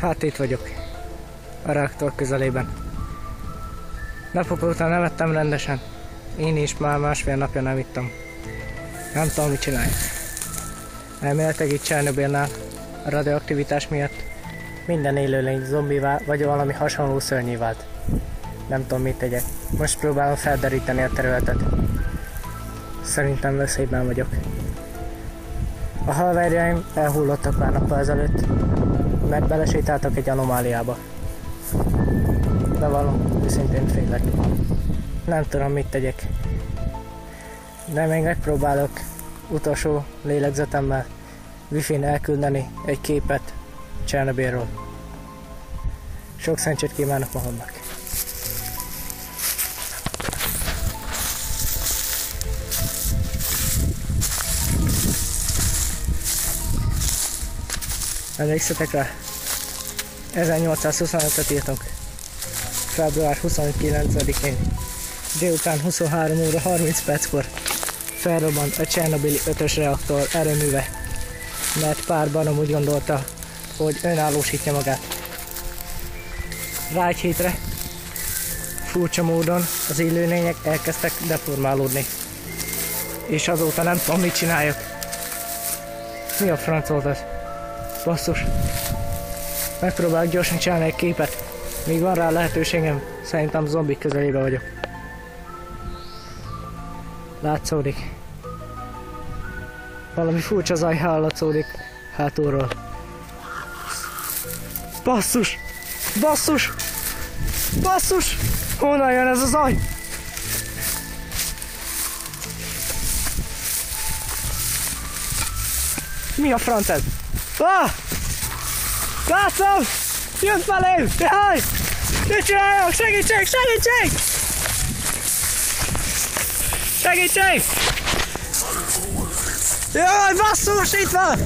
Hát itt vagyok, a reaktor közelében. Napok óta nem ettem rendesen. Én is már másfél napja nem ittam. Nem tudom, mit csinálják. Elméletileg itt Csernobylnál a radioaktivitás miatt minden élőlény zombivá vagy valami hasonló szörnyé vált. Nem tudom, mit tegyek. Most próbálom felderíteni a területet. Szerintem veszélyben vagyok. A haverjaim elhullottak pár nappal ezelőtt, mert belesétáltak egy anomáliába. De valami őszintén félek. Nem tudom, mit tegyek. De még megpróbálok utolsó lélegzetemmel Wi-Fi-n elküldeni egy képet Csernobylról. Sok szerencsét kívánok magamnak! Emlékszetek rá? 1825-et írtunk. Február 29-én. Délután 23 óra 30 perckor felrobbant a Csernobyli 5-ös reaktor erőműve, mert pár barom úgy gondolta, hogy önállósítja magát. Rá egy hétre furcsa módon az élőlények elkezdtek deformálódni. És azóta nem tudom, mit csináljak. Mi a franc volt ez? Basszus. Megpróbálok gyorsan csinálni egy képet. Még van rá lehetőségem. Szerintem zombik közelébe vagyok. Látszódik. Valami furcsa zaj hallatszódik hátulról. Basszus! Basszus! Basszus! Honnan jön ez a zaj? Mi a franc ez? Ah! Látszom! Jön felém! Jaj! Mit csináljak? Segítség! Segítség! Segítség! Jaj, basszus! Itt van!